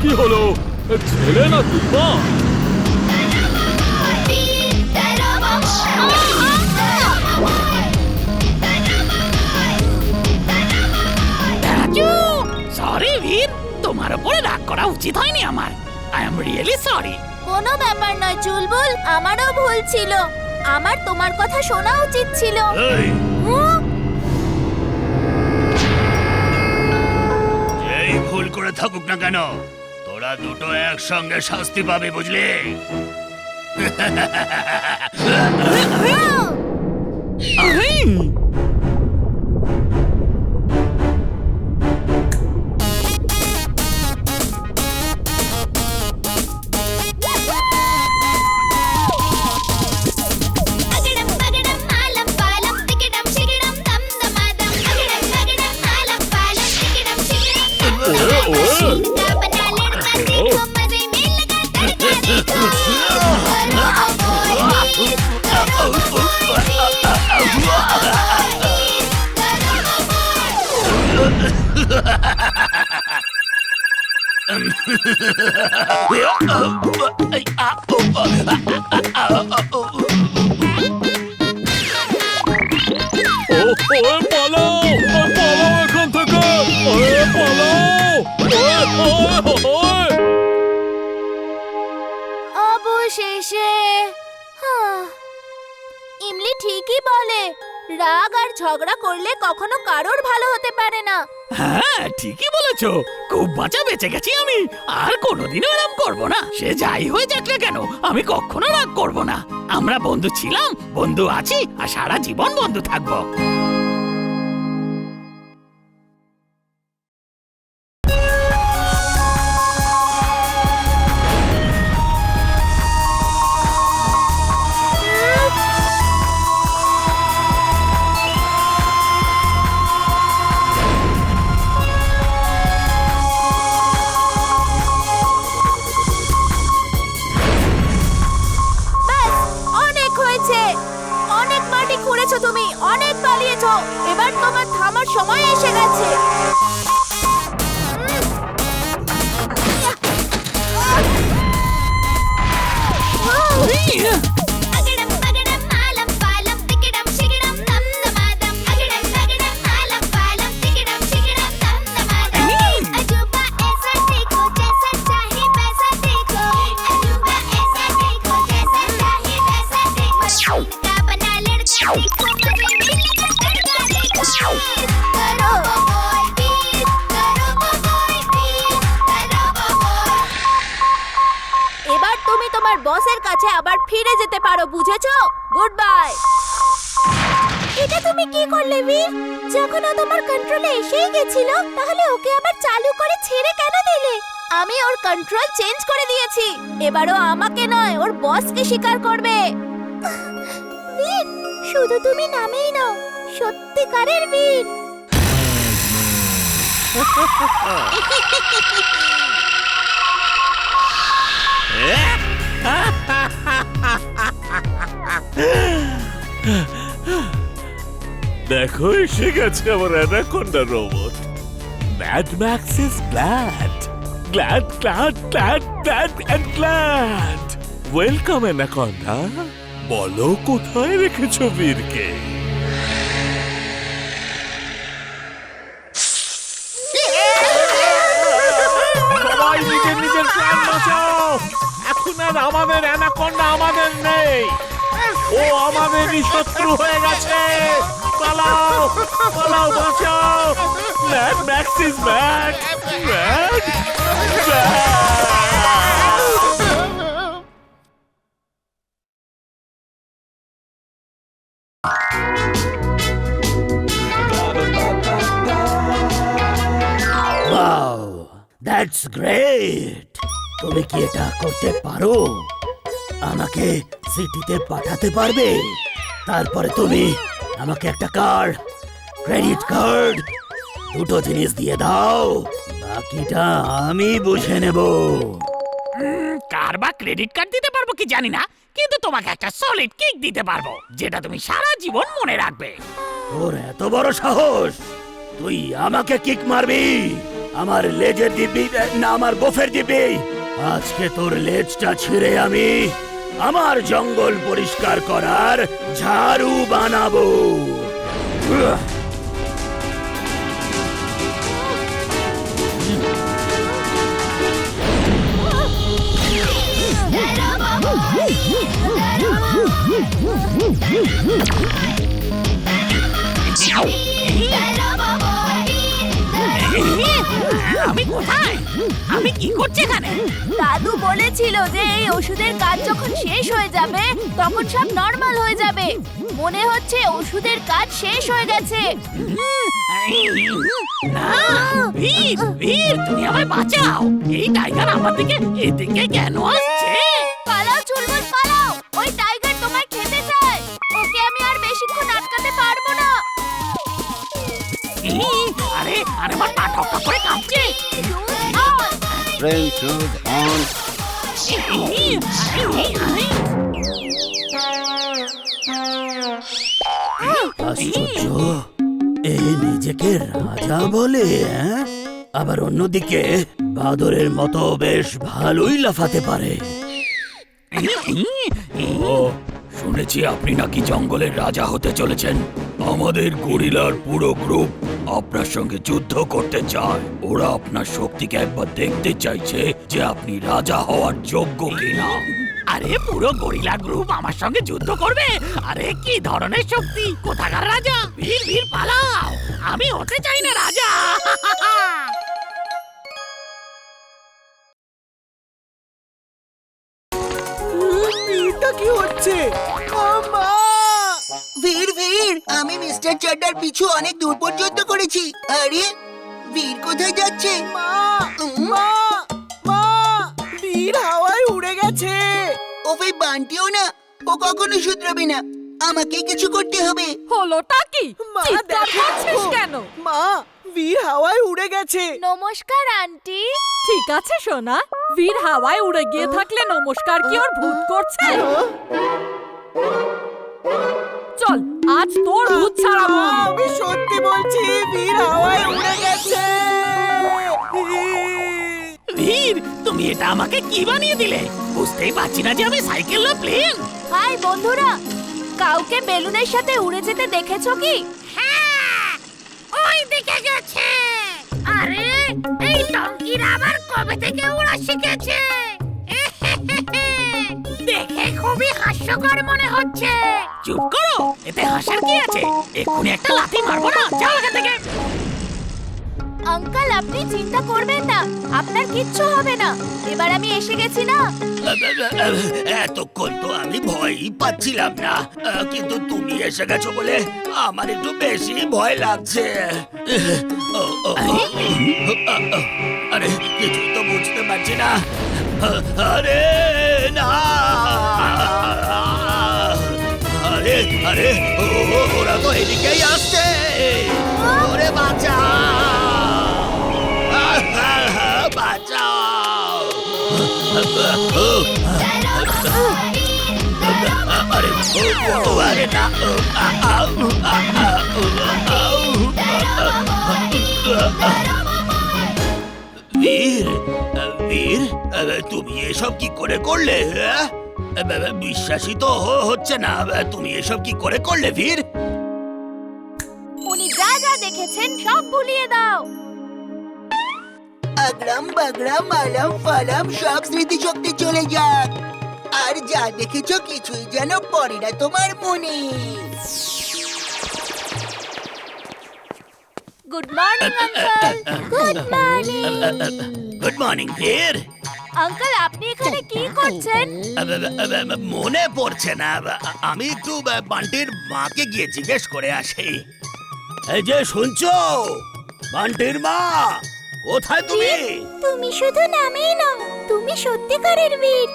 কি হলো? ছেলে না দুপা? সরি বীর, তোমার উপরে রাগ করা উচিত হয়নি আমার। I am really sorry. কোনো ব্যাপার নয় চুলবুল, আমারও ভুল ছিল। আমার তোমার কথা শোনা উচিত ছিল। এই ভুল করে থাকুক না কেন, তোরা দুটো একসঙ্গে শাস্তি পাবে, বুঝলি? পালাও এখান থেকে! অবশেষে ইমলি ঠিকই বলে, রাগ আর ঝগড়া করলে কখনো কারোর ভালো হতে পারে না। হ্যাঁ, ঠিকই বলেছো। খুব বাঁচা বেঁচে গেছি আমি। আর কোনোদিনও এরকম করবো না। সে যাই হয়ে যাক না কেন, আমি কখনো রাগ করবো না। আমরা বন্ধু ছিলাম, বন্ধু আছি, আর সারা জীবন বন্ধু থাকবো। তুমি অনেক পালিয়েছো, এবার তোমার থামার সময় এসে গেছে। এবার তুমি তোমার বসের কাছে আবার ফিরে যেতে পারো, বুঝেছো? Good bye. এটা তুমি কি করলে বীর? যখন ও তোমার কন্ট্রোলে এসেই গেছিল, তাহলে ওকে আবার চালু করে ছেড়ে কেন দিলে? আমি ওর কন্ট্রোল চেঞ্জ করে দিয়েছি। এবারও আমাকে নয়, ওর বসকে স্বীকার করবে। বীর, শুধু তুমি নামেই নাও, সত্যিকারের বীর। দেখো, এসে গেছে আমার anaconda robot. Mad max is glad and glad. Welcome anaconda. বলো, কোথায় রেখেছো বীরকে? সবাই নিজের প্ল্যান বাঁচাও। এখন আর আমাদের অ্যানাকোন্ডা আমাদের নেই, ও আমাদেরই শত্রু হয়ে গেছে। পালাও, বাঁচাও। Mad max is mad. Wow, that's great. তুমি কি এটা করতে পারো? আমাকে সিটিতে পাঠাতে পারবে? তারপরে তুমি আমাকে একটা কার্ড, ক্রেডিট কার্ড, দুটো জিনিস দিয়ে দাও, বাকিটা আমি বুঝে নেব। কার বা ক্রেডিট কার্ড দিতে পারবো কি জানি না, কিন্তু তোমাকে একটা সলিড কিক দিতে পারবো, যেটা তুমি সারা জীবন মনে রাখবে। তোর এত বড় সাহস, তুই আমাকে কিক মারবি? আমার লেজের দিবি না আমার গোফের দিবি? আজকে তোর লেজটা ছিঁড়ে আমি আমার জঙ্গল পরিষ্কার করার ঝাড়ু বানাবো। আমি কোথায়? আমি কি করছি এখানে? দাদু বলেছিল যে এই ওষুধের কাজ যখন শেষ হয়ে যাবে তখন সব নরমাল হয়ে যাবে। মনে হচ্ছে ওষুধের কাজ শেষ হয়ে গেছে। না, বীর, বীর, তুমি আমায় বাঁচাও। এই টাইগার আমার দিকে এদিকে কেন আসছে? পালাও চুলবুল পালাও, ওই টাইগার তোমায় খেতে চায়। ওকে আমি আর বেশিক্ষণ আটকাতে পারবো না। আরে আরে আমার পা ঠক ঠক করে কাঁপছে। আশ্চর্য, এই নিজেকে রাজা বলে, হ্যাঁ? আবার অন্যদিকে বাদরের মতো বেশ ভালোই লাফাতে পারে। ও শুনেছি আপনি নাকি জঙ্গলের রাজা হতে চলেছেন। আমাদের গরিলার পুরো গ্রুপ আপনার সঙ্গে যুদ্ধ করতে চায়। ওরা আপনার শক্তিকে একবার দেখতে চাইছে যে আপনি রাজা হওয়ার যোগ্য কিনা। আরে পুরো গরিলা গ্রুপ আমার সঙ্গে যুদ্ধ করবে? আরে কি ধরনের শক্তি! কোথাকার রাজা? বীর, বীর, পালাও! আমি হতে চাই না রাজা। এটা কি হচ্ছে? বীর বীর, আমি মিস্টার চাড্ডার পিছু অনেক দূর পর্যন্ত করেছি। আরে বীর কোথায় যাচ্ছে? মা মা মা, বীর হাওয়ায় উড়ে গেছে। ও ভাই বান্টিও না, ও কখনো শুধরাবে না। আমাকে কিছু করতে হবে। হলোটা কি? মা চিৎকার দেখো, করছিস কেন? মা বীর হাওয়ায় উড়ে গেছে। নমস্কার আন্টি। ঠিক আছে সোনা, বীর হাওয়ায় উড়ে গিয়ে থাকলে নমস্কার কি ওর ভূত করছে? চল আজ তোর ভূত ছাড়াবো মা, আমি। আমি সত্যি বলছি, বীর হাওয়ায় উড়ে গেছে। বীর, তুমি এটা আমাকে কি বানিয়ে দিলে? বুঝতেই পারছি না যে আমি সাইকেল না প্লেন। হাই বন্ধুরা, কাউকে বেলুনের সাথে উড়ে যেতে দেখেছো কি? হ্যাঁ, ওই দিকে গেছে। আরে এই টঙ্কিরা আবার কবে থেকে উড়া শিখেছে? দেখে খুবই হাস্যকর মনে হচ্ছে। চুপ করো, এতে হাসার কি আছে? এক্ষুনি একটা লাথি মারবো না? যাও এখান থেকে। আঙ্কেল আপনি চিন্তা করবেন না, আপনার কিচ্ছু হবে না। এবার আমি এসে গেছি না। এতক্ষণ তো আমি ভয়ই পাচ্ছিলাম না, কিন্তু তুমি এসে গেছো বলে আমার একটু বেশি ভয় লাগছে। ও, ও, ও, আরে কিছুই তো বুঝতে পারছি না। আরে না, আরে আরে ওরা তো এদিকেই আসছে। ওরে বাঁচাও, বাঁচাও। আরে আরে না, বীর, বীর, তুমি এসব কি করে করলে? হ্যাঁ? বিশ্বাসই তো হচ্ছে না। তুমি এসব কি করে করলে বীর? উনি যা যা দেখেছেন সব ভুলিয়ে দাও। আগ্রাম বাগ্রাম আলাম ফালাম সব স্মৃতিশক্তি চলে যাক। আর যা দেখেছো কিছুই যেন পড়ে না তোমার মনে। Good morning uncle. Good morning. Good morning বীর। আঙ্কেল আপনি এখানে কি করছেন? মনে পড়ছে না, আমি একটু বান্টির মাকে গিয়ে জিজ্ঞেস করে আসি। এই যে শুনছো, বান্টির মা কোথায় তুমি? তুমি শুধু নামেই নাও, তুমি সত্যিকারের বীর।